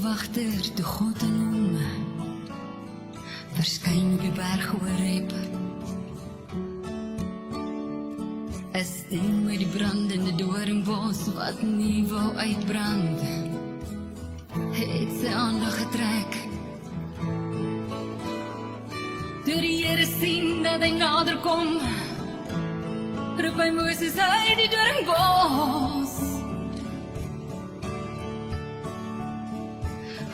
wagter toe God en hom verskyn op die berg Horeb. Is steen met die brandende doornbos wat nie wou uitbrand, het sy aandag getrek. Toe die Here sien dat hy nader kom, roep hy Moses uit die doornbos.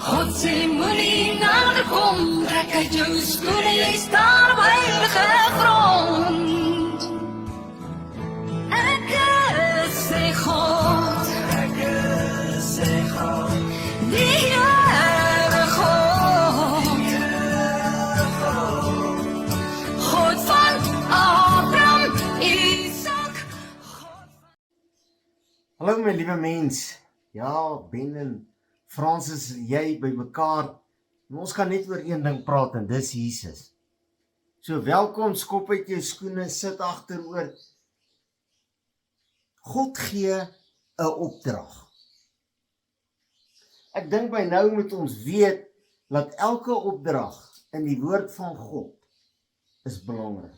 God sê moenie nader kom, trek uit jou skoene, jy staan op heilige grond. Ek sê God, die Here God, God van Abraham, Isak, God van... Hallo my liewe mens, ja, Ben en Francis, jy by mekaar, en ons kan net oor een ding praat en dis Jesus. So welkom, skop uit jou skoene, sit agteroor. God gee 'n opdrag. Ek dink by nou moet ons weet dat elke opdrag in die woord van God is belangrik.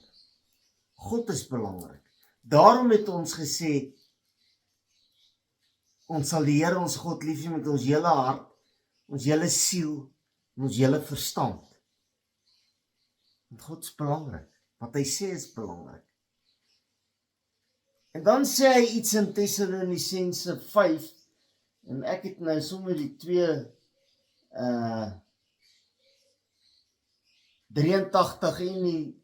God is belangrik. Daarom het ons gesê, ons sal die Here ons God lief hê met ons hele hart, ons hele siel, en ons hele verstand. Want God is belangrik. Wat hy sê is belangrik. En dan sê hy iets in Tessalonisense 5, en ek het nou sommer die 83 en die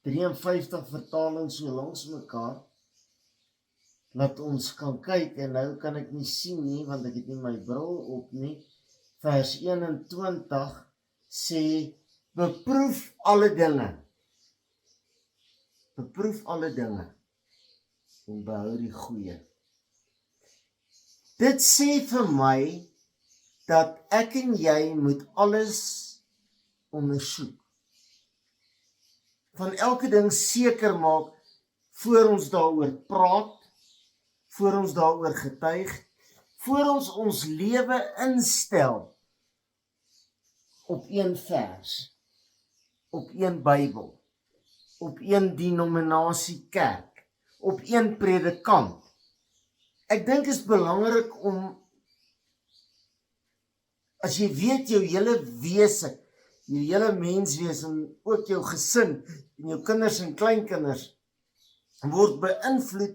53 vertaling so langs mekaar, laat ons kan kyk, en nou kan ek nie sien nie, want ek het nie my bril op nie. Vers 21 sê, beproef alle dinge. Beproef alle dinge, en behou die goeie. Dit sê vir my, dat ek en jy moet alles ondersoek. Van elke ding seker maak, voor ons daaroor praat, voor ons daaroor getuig, voor ons lewe instel op een vers, op een Bybel, op een denominasie kerk, op een predikant. Ek dink is belangrik om, as jy weet jou hele wese, jou hele menswees en ook jou gesin en jou kinders en kleinkinders word beïnvloed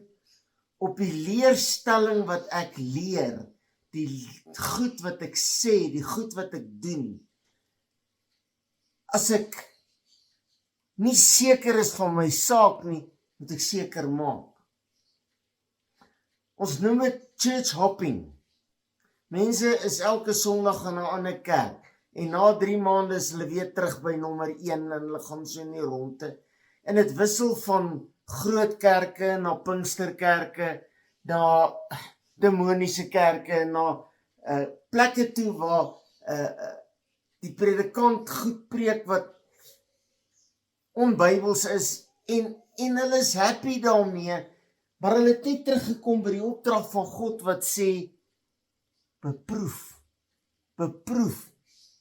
op die leerstelling wat ek leer, die goed wat ek sê, die goed wat ek doen. As ek nie seker is van my saak nie, moet ek seker maak. Ons noem dit church hopping. Mense is elke Sondag in 'n ander kerk, en na 3 maande is hulle weer terug by nommer 1, en hulle gaan so in die ronde, en dit wissel van groot kerke, na Pinksterkerke, na demoniese kerke, na plekke toe waar die predikant goed preek wat onbybels is, en hulle is happy daarmee, maar hulle het nie teruggekom by die opdrag van God wat sê, beproef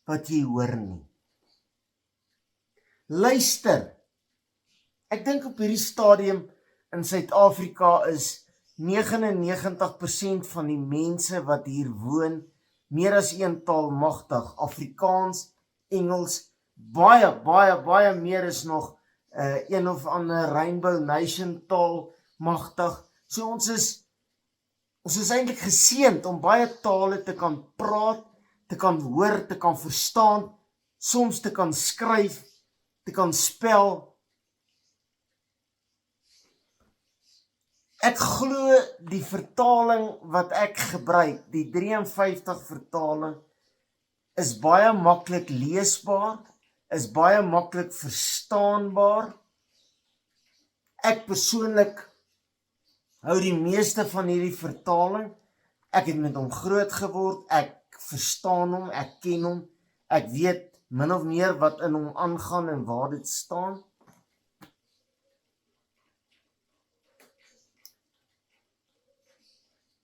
wat jy hoor nie. Luister, ek dink op hierdie stadium in Suid-Afrika is 99% van die mense wat hier woon, meer as een taal magtig. Afrikaans, Engels, baie meer is nog een of ander Rainbow Nation taal magtig. So ons is eintlik geseënd om baie tale te kan praat, te kan hoor, te kan verstaan, soms te kan skryf, te kan spel. Ek glo die vertaling wat ek gebruik, die 53 vertaling, is baie maklik leesbaar, is baie maklik verstaanbaar. Ek persoonlik hou die meeste van hierdie vertaling. Ek het met hom groot geword, ek verstaan hom, ek ken hom, ek weet min of meer wat in hom aangaan en waar dit staan.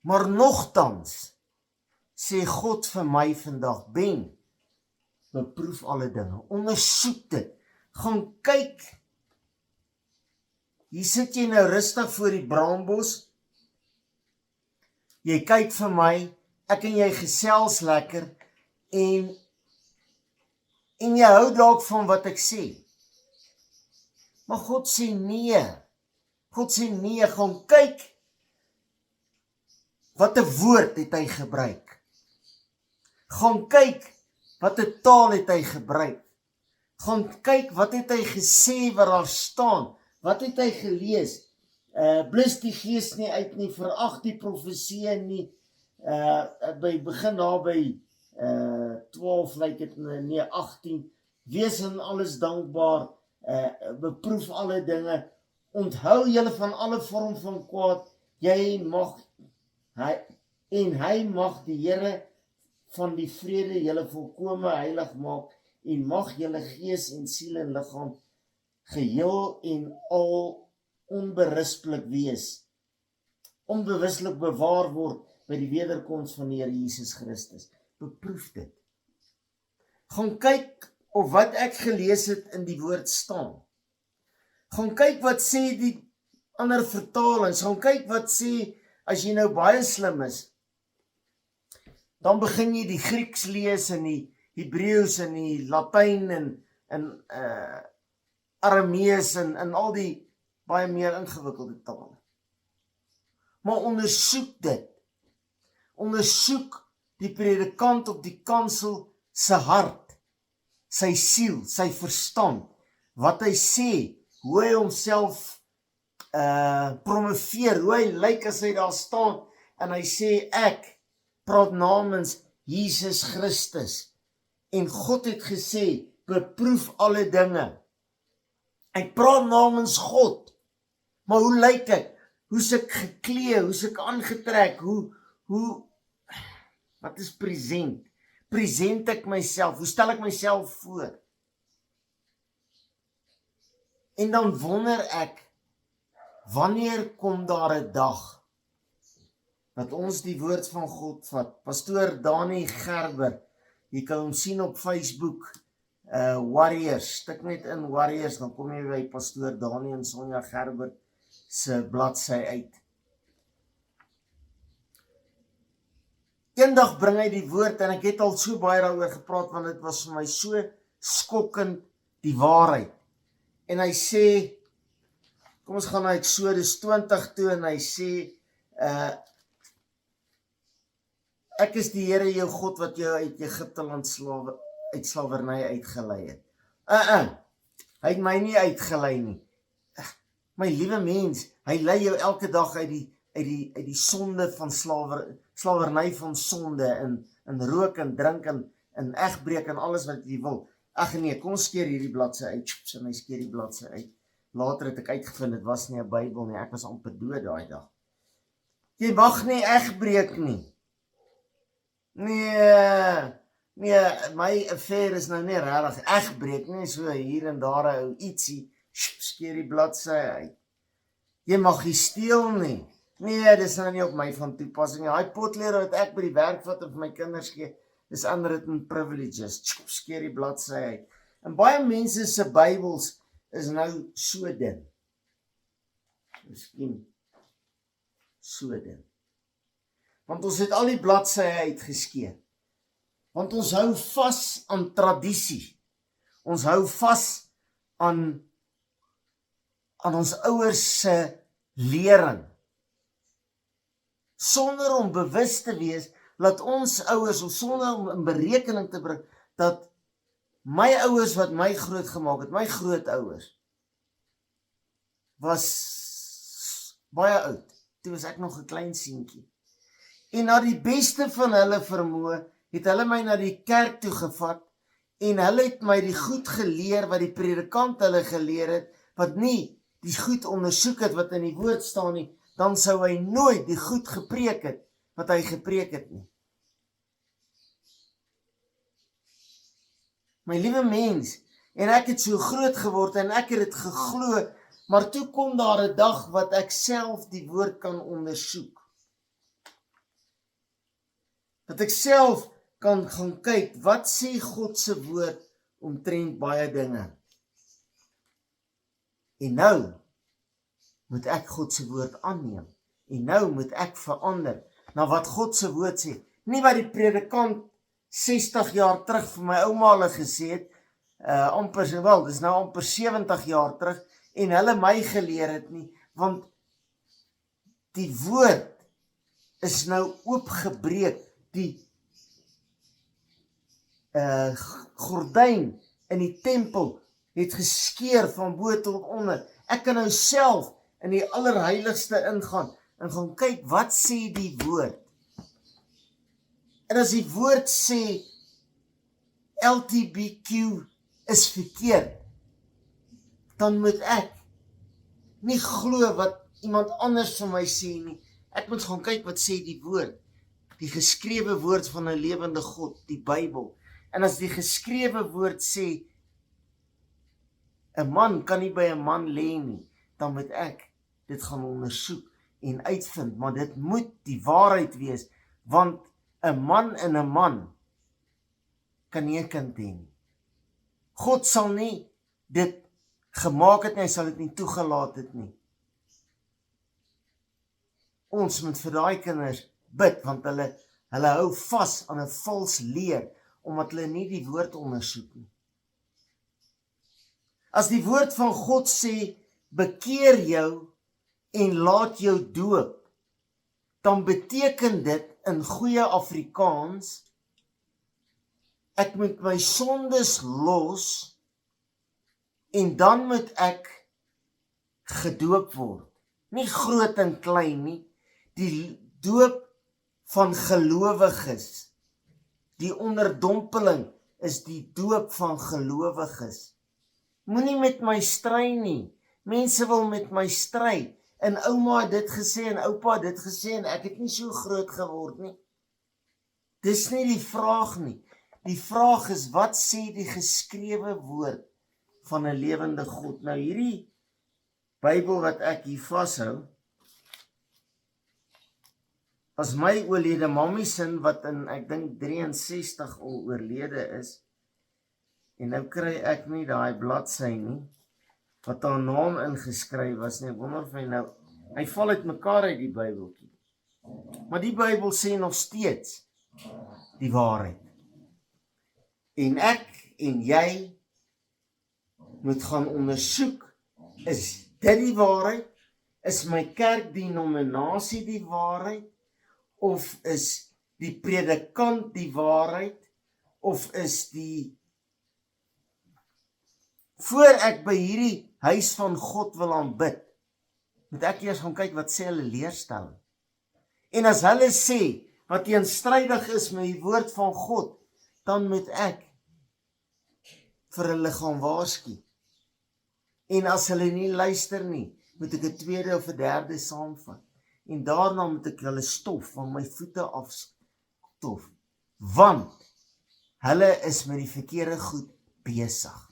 Maar nogtans sê God vir my vandag, Ben, beproef alle dinge, ondersoek dit, gaan kyk, hier sit jy nou rustig voor die braambos, jy kyk vir my, ek en jy gesels lekker, en jy hou dalk van wat ek sê, maar God sê nee, gaan kyk, wat 'n woord het hy gebruik, gaan kyk, wat 'n taal het hy gebruik, gaan kyk, wat het hy gesê wat daar staan, wat het hy gelees, blus die gees nie uit nie, verag die profeseë nie, begin daar by 12 lyk dit, nee 18, wees in alles dankbaar, beproef alle dinge, onthou julle van alle vorm van kwaad, hy mag die Here van die vrede julle volkome heilig maak, en mag julle gees en siel en liggaam geheel en al onberispelik wees, onbewuslik bewaar word by die wederkoms van die Here Jesus Christus. Beproef dit. Gaan kyk of wat ek gelees het in die woord staan. Gaan kyk wat sê die ander vertalings, gaan kyk wat sê, as jy nou baie slim is, dan begin jy die Grieks lees en die Hebreëus en die Latyn en Aramees en al die baie meer ingewikkelde tale. Maar ondersoek dit. Ondersoek die predikant op die kansel se hart, sy siel, sy verstand, wat hy sê, hoe hy homself promoveer, hoe hy lyk as hy daar staan, en hy sê, ek praat namens Jesus Christus, en God het gesê, beproef alle dinge, ek praat namens God, maar hoe lyk ek, hoe is ek geklee, hoe is ek aangetrek, wat is present ek myself, hoe stel ek myself voor, en dan wonder ek, wanneer kom daar 'n dag, dat ons die woord van God vat, Pastoor Dani Gerber, jy kan hom sien op Facebook, Warriors, stik net in Warriors, dan kom jy by Pastoor Dani en Sonja Gerber se bladsy uit. Eendag bring hy die woord, en ek het al so baie daaroor gepraat, want dit was vir my so skokkend die waarheid. En hy sê, kom ons gaan na Eksodus 20 toe, en hy sê, ek is die Here jou God wat jou uit Egipte land uit slawerny uitgelei het. Hy het my nie uitgelei nie. My liewe mens, hy lei jou elke dag uit die sonde van slawerny van sonde, en rook en drink en egbreek en alles wat jy wil. Ag nee, kom ons skeer hierdie bladsy uit, en hy skeer die bladsy uit. Later het ek uitgevind, dit was nie 'n Bybel nie, ek was amper dood daai dag. Jy mag nie egbreek nie. Nee, my affair is nou nie regtig egbreek nie, so hier en daar 'n ou ietsie, skeer die bladsy uit. Jy mag nie steel nie. Nee, dis nou nie op my van toepassing. Daai potleer wat ek by die werk vat en vir my kinders gee, dis unwritten privileges. Skeer die bladsy uit. En baie mense se Bybels is nou so dun. Miskien so dun. Want ons het al die bladsye uitgeskeer. Want ons hou vas aan tradisie. Ons hou vas aan ons ouers se lering. Sonder om bewus te wees, dat ons ouers, of sonder om in berekening te bring, dat my ouers wat my groot gemaak het, my grootouers, was baie oud. Toe was ek nog 'n klein seentjie. En na die beste van hulle vermoë, het hulle my na die kerk toe gevat, en hulle het my die goed geleer, wat die predikant hulle geleer het, wat nie die goed ondersoek het, wat in die woord staan nie, dan sou hy nooit die goed gepreek het, wat hy gepreek het nie. My liewe mens, en ek het so groot geword, en ek het dit geglo, maar toe kom daar 'n dag, wat ek self die woord kan ondersoek. Dat ek self kan gaan kyk, wat sê God se woord omtrent baie dinge. En nou moet ek God se woord aanneem. En nou moet ek verander na wat God se woord sê. Nie wat die predikant 60 jaar terug vir my ouma hulle gesê het, dis nou amper 70 jaar terug, en hulle my geleer het nie, want die woord is nou oopgebreek, die gordyn in die tempel het geskeur van bo tot onder. Ek kan nou self in die allerheiligste ingaan en gaan kyk, wat sê die woord? En as die woord sê LGBTQ is verkeerd, dan moet ek nie glo wat iemand anders vir my sê nie. Ek moet gaan kyk wat sê die woord, die geskrewe woord van 'n lewende God, die Bybel. En as die geskrewe woord sê 'n man kan nie by 'n man lê nie, dan moet ek dit gaan ondersoek en uitvind, maar dit moet die waarheid wees, want 'n man en 'n man kan nie 'n kind hê nie. God sal nie dit gemaak het nie, hy sal dit nie toegelaat het nie. Ons moet vir daai kinders bid, want hulle hou vas aan 'n vals leer, omdat hulle nie die woord ondersoek nie. As die woord van God sê, bekeer jou en laat jou doop, dan beteken dit in goeie Afrikaans, ek moet my sondes los, en dan moet ek gedoop word. Nie groot en klein nie, die doop van gelowiges, die onderdompeling is die doop van gelowiges. Moenie met my stry nie, mense wil met my stry, en ouma het dit gesê, en oupa het dit gesê, en ek het nie so groot geword nie. Dis nie die vraag nie, die vraag is, wat sê die geskrewe woord van 'n lewende God? Nou hierdie Bybel wat ek hier vashou, as my oorlede mammie sin, wat in, ek dink 63 al oorlede is, en nou kry ek nie daai bladsy nie, wat haar naam ingeskryf was nie, ek wonder of hy val uit mekaar uit die Bybeltjie. Maar die Bybel sê nog steeds die waarheid. En ek en jy moet gaan ondersoek, is dit die waarheid? Is my kerkdenominasie die waarheid? Of is die predikant die waarheid? Of is die... Voor ek by hierdie huis van God wil aanbid, moet ek eers gaan kyk wat sê hulle leerstelling. En as hulle sê wat teenstrydig is met die woord van God, dan moet ek vir hulle gaan waarsku. En as hulle nie luister nie, moet ek 'n tweede of 'n derde saamvat. En daarna moet ek hulle stof van my voete afstof. Want hulle is met die verkeerde goed besig.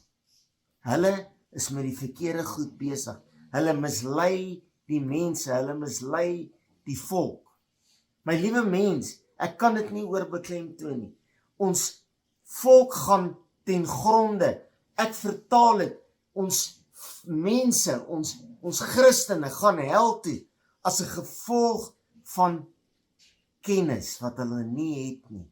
Hulle is met die verkeerde goed besig. Hulle mislei die mense, hulle mislei die volk. My liewe mens, ek kan dit nie oorbeklemtoon nie. Ons volk gaan ten gronde. Ek vertaal dit, ons mense, ons Christene gaan hel toe as 'n gevolg van kennis wat hulle nie het nie.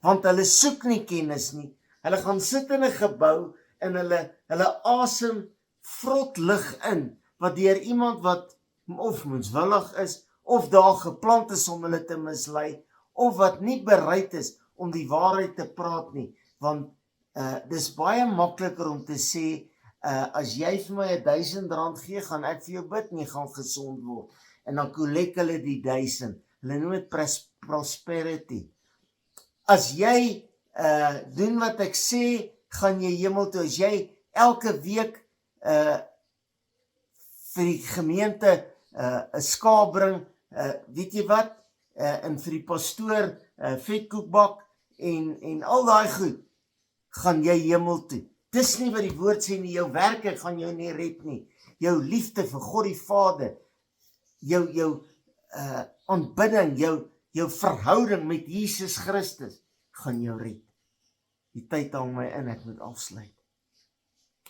Want hulle soek nie kennis nie. Hulle gaan sit in 'n gebou en hulle asem vrot lug in, wat deur iemand wat of moenswillig is, of daar geplant is om hulle te mislei, of wat nie bereid is om die waarheid te praat nie, want dis baie makliker om te sê, as jy vir my R1000 gee, gaan ek vir jou bid en jy gaan gesond word, en dan collect hulle die 1000, hulle noem dit prosperity. As jy doen wat ek sê, gaan jy hemel toe. As jy elke week vir die gemeente 'n skaap bring, weet jy wat, en vir die pastoor vetkoek bak en al daai goed, gaan jy hemel toe. Dis nie wat die woord sê nie, jou werke gaan jou nie red nie. Jou liefde vir God die Vader, jou aanbidding, Jou verhouding met Jesus Christus gaan jou red. Die tyd hang my in, ek moet afsluit.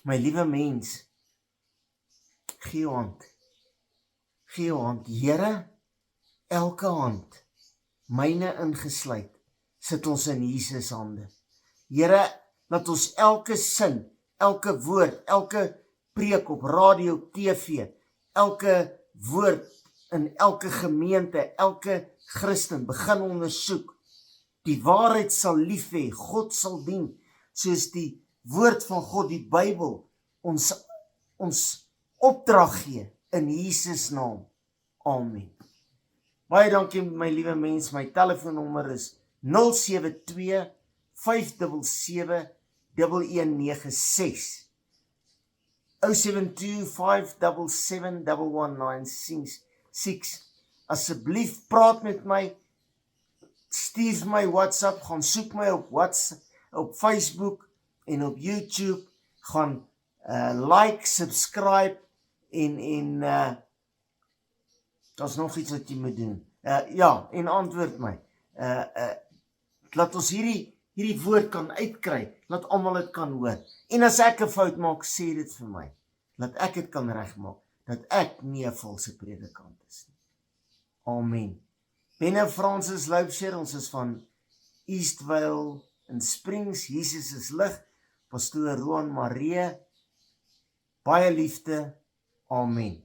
My liewe mens, gee jou hand. Gee jou hand. Here, elke hand, myne ingesluit, sit ons in Jesus hande. Here, laat ons elke sin, elke woord, elke preek op radio, TV, elke woord in elke gemeente, elke Christen begin ondersoek. Die waarheid sal lief hê, God sal dien, soos die woord van God, die Bybel, ons opdrag gee, in Jesus naam. Amen. Baie dankie my liewe mens, my telefoonnommer is 072 577 1196. 072 577 1196. Asseblief praat met my, stuur my WhatsApp, gaan soek my op WhatsApp, op Facebook en op YouTube, gaan like, subscribe en daar's nog iets wat jy moet doen. Ja, en antwoord my. Laat ons hierdie woord kan uitkry, laat almal dit kan hoor. En as ek 'n fout maak, sê dit vir my, laat ek dit kan regmaak, dat ek nie 'n valse predikant is nie. Amen. Benne Francis Loubser, ons is van Eastvale in Springs, Jesus is lig, Pastoor Roan Maree, baie liefde, amen.